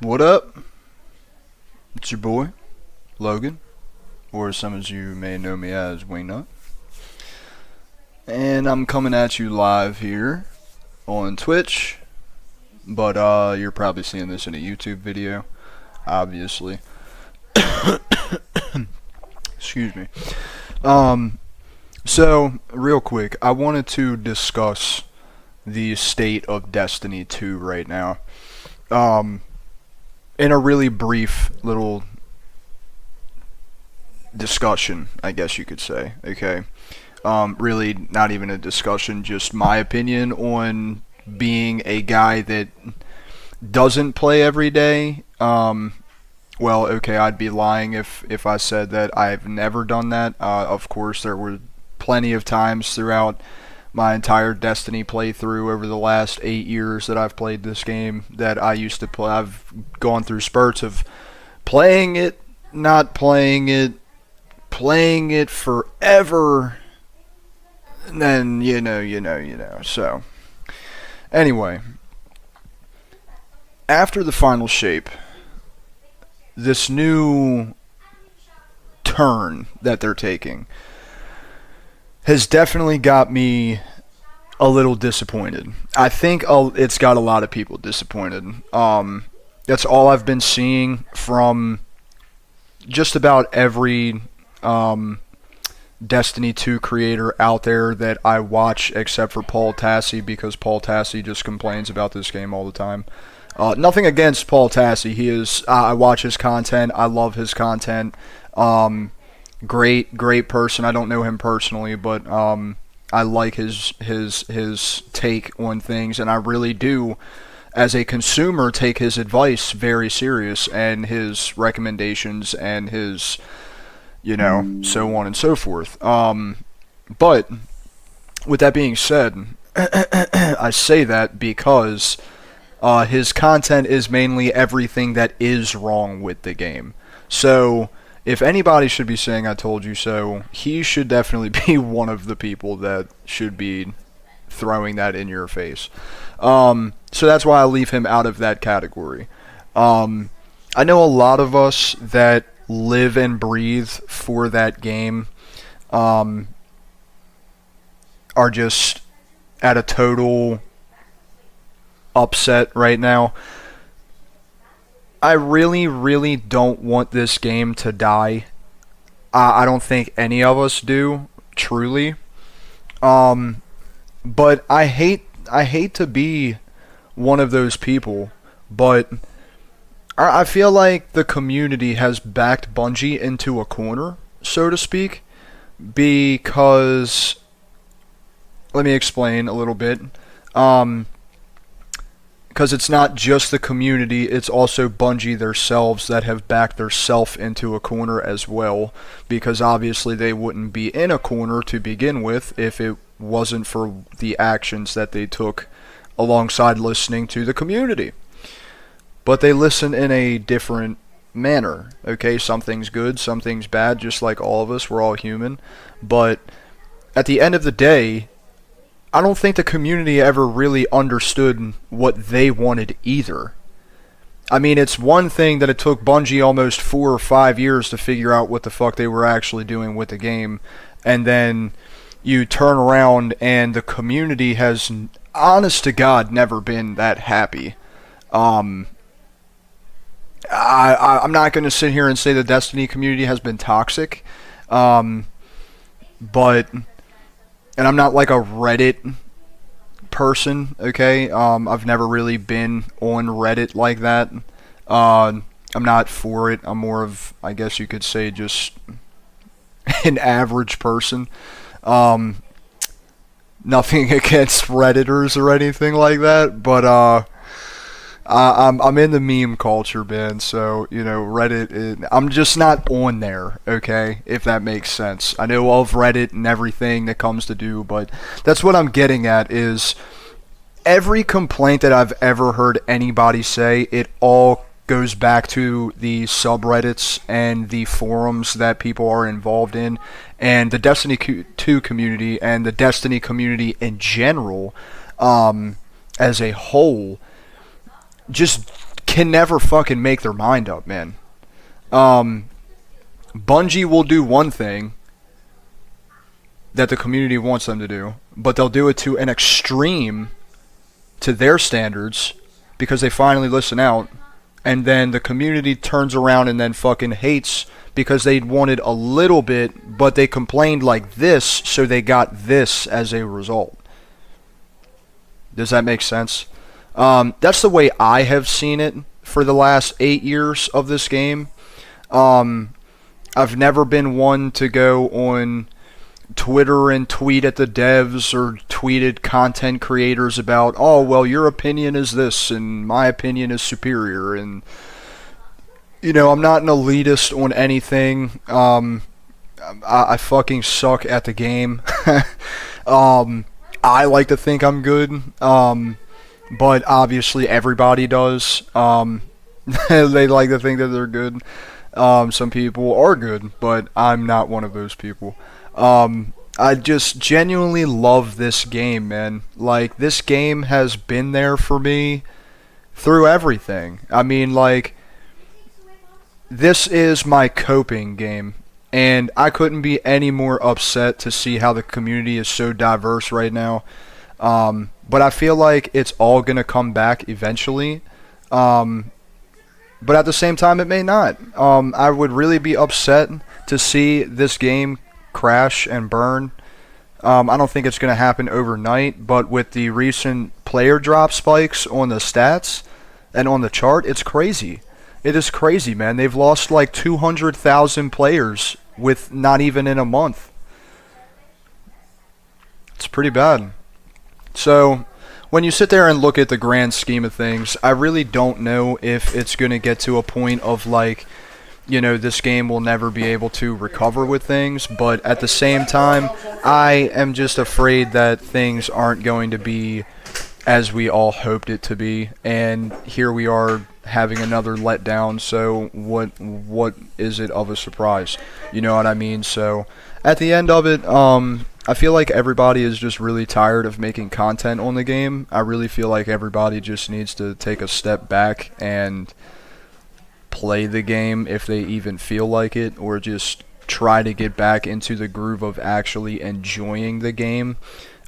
What up? It's your boy, Logan, or some of you may know me as Wingnut. And I'm coming at you live here on Twitch, but you're probably seeing this in a YouTube video, obviously. Excuse me. So, real quick, I wanted to discuss the state of Destiny 2 right now. In a really brief little discussion, I guess you could say. Okay. Really, not even a discussion, just my opinion on being a guy that doesn't play every day. Well, okay, I'd be lying if I said that I've never done that. Of course, there were plenty of times throughout my entire Destiny playthrough over the last 8 years that I've played this game that I used to play. I've gone through spurts of playing it, not playing it forever, and then, So, anyway, after the final shape, this new turn that they're taking has definitely got me a little disappointed. I think it's got a lot of people disappointed. That's all I've been seeing from just about every Destiny 2 creator out there that I watch, except for Paul Tassi, because Paul Tassi just complains about this game all the time. Nothing against Paul Tassi. He is. I watch his content. I love his content. Great person. I don't know him personally, but I like his take on things, and I really do, as a consumer, take his advice very serious, and his recommendations, and his, so on and so forth. But with that being said, I say that because his content is mainly everything that is wrong with the game. So, if anybody should be saying I told you so, he should definitely be one of the people that should be throwing that in your face. So that's why I leave him out of that category. I know a lot of us that live and breathe for that game are just at a total upset right now. I really don't want this game to die. I don't think any of us do, truly. But I hate to be one of those people, but I feel like the community has backed Bungie into a corner, so to speak, because, let me explain a little bit. Because it's not just the community, it's also Bungie themselves that have backed theirself into a corner as well, because obviously they wouldn't be in a corner to begin with if it wasn't for the actions that they took alongside listening to the community. But they listen in a different manner, okay? Some things good, some things bad, just like all of us, we're all human. But at the end of the day, I don't think the community ever really understood what they wanted either. I mean, it's one thing that it took Bungie almost 4 or 5 years to figure out what the fuck they were actually doing with the game, and then you turn around and the community has, honest to God, never been that happy. I'm not going to sit here and say the Destiny community has been toxic, but... And I'm not like a Reddit person, okay? I've never really been on Reddit like that. I'm not for it. I'm more of, I guess you could say, just an average person. Nothing against Redditors or anything like that, but I'm in the meme culture, man. So Reddit. I'm just not on there, okay? If that makes sense. I know of Reddit and everything that comes to do, but that's what I'm getting at. Is every complaint that I've ever heard anybody say, it all goes back to the subreddits and the forums that people are involved in, and the Destiny 2 community and the Destiny community in general, as a whole. Just can never fucking make their mind up, man. Bungie will do one thing that the community wants them to do, but they'll do it to an extreme to their standards because they finally listen out, and then the community turns around and then fucking hates because they wanted a little bit, but they complained like this, so they got this as a result. Does that make sense? That's the way I have seen it for the last 8 years of this game. I've never been one to go on Twitter and tweet at the devs or tweeted content creators about, oh, well, your opinion is this and my opinion is superior. And, you know, I'm not an elitist on anything. I fucking suck at the game. I like to think I'm good. But obviously everybody does. They like to think that they're good. Some people are good, but I'm not one of those people. I just genuinely love this game, man. Like, this game has been there for me through everything. I mean, like, this is my coping game. And I couldn't be any more upset to see how the community is so diverse right now. But I feel like it's all going to come back eventually. But at the same time, it may not. I would really be upset to see this game crash and burn. I don't think it's going to happen overnight, but with the recent player drop spikes on the stats and on the chart, it's crazy. It is crazy, man. They've lost like 200,000 players with not even in a month. It's pretty bad. So, when you sit there and look at the grand scheme of things, I really don't know if it's going to get to a point of like, you know, this game will never be able to recover with things, but at the same time, I am just afraid that things aren't going to be as we all hoped it to be, and here we are having another letdown, so what is it of a surprise? You know what I mean? So, at the end of it, I feel like everybody is just really tired of making content on the game. I really feel like everybody just needs to take a step back and play the game if they even feel like it, or just try to get back into the groove of actually enjoying the game.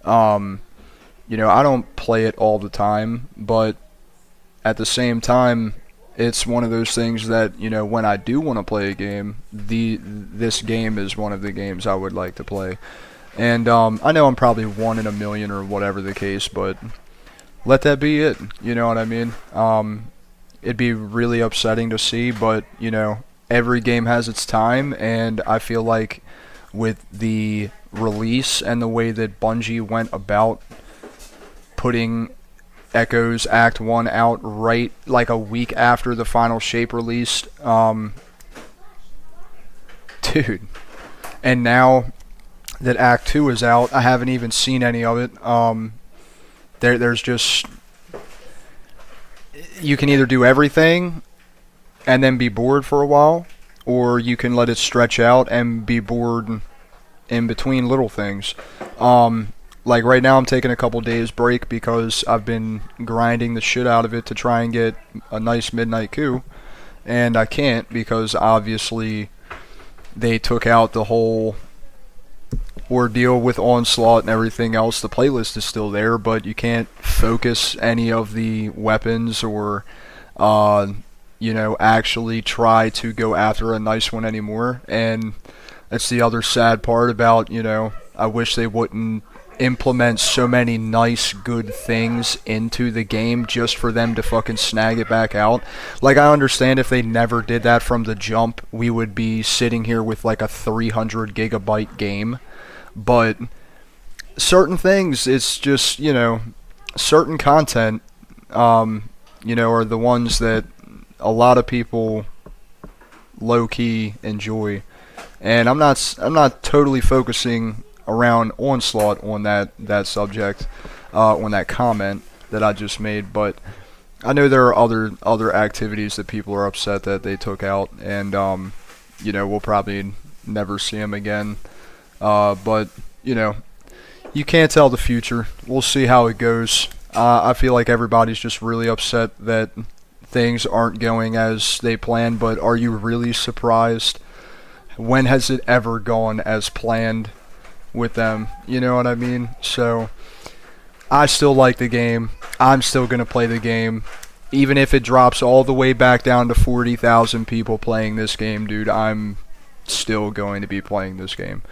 You know, I don't play it all the time, but at the same time, it's one of those things that, you know, when I do want to play a game, this game is one of the games I would like to play. And I know I'm probably 1 in a million or whatever the case, but let that be it. You know what I mean? It'd be really upsetting to see, but, you know, every game has its time, and I feel like with the release and the way that Bungie went about putting Echoes Act 1 out right like a week after the final shape released, dude, and now that Act 2 is out, I haven't even seen any of it. There's just, you can either do everything and then be bored for a while, or you can let it stretch out and be bored in between little things. Like right now I'm taking a couple days break because I've been grinding the shit out of it to try and get a nice midnight coup, and I can't because obviously they took out the whole ordeal with Onslaught and everything else. The playlist is still there, but you can't focus any of the weapons or you know, actually try to go after a nice one anymore. And that's the other sad part about, you know, I wish they wouldn't implement so many nice, good things into the game just for them to fucking snag it back out. Like, I understand if they never did that from the jump, we would be sitting here with like a 300 gigabyte game. But certain things, it's just, you know, certain content, you know, are the ones that a lot of people low-key enjoy. And I'm not totally focusing around Onslaught on that subject, on that comment that I just made, but I know there are other activities that people are upset that they took out, and you know, we'll probably never see them again. But you know, you can't tell the future. We'll see how it goes. I feel like everybody's just really upset that things aren't going as they planned, but are you really surprised? When has it ever gone as planned with them? You know what I mean? So, I still like the game. I'm still going to play the game. Even if it drops all the way back down to 40,000 people playing this game, dude, I'm still going to be playing this game.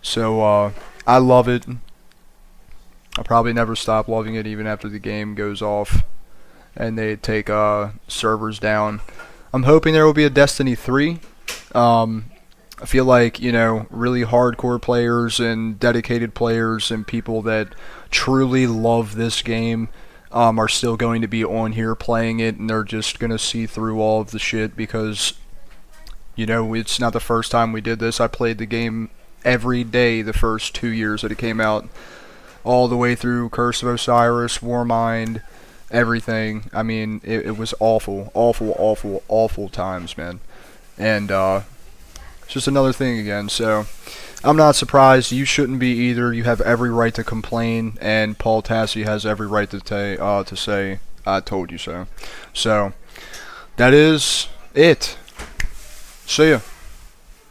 So, I love it. I'll probably never stop loving it even after the game goes off and they take servers down. I'm hoping there will be a Destiny 3. I feel like, you know, really hardcore players and dedicated players and people that truly love this game are still going to be on here playing it, and they're just going to see through all of the shit because, you know, it's not the first time we did this. I played the game every day the first 2 years that it came out, all the way through Curse of Osiris, Warmind, everything. I mean, it was awful, awful, awful, awful times, man. And it's just another thing again, so I'm not surprised. You shouldn't be either. You have every right to complain, and Paul Tassi has every right to say, I told you so. So, that is it. See ya.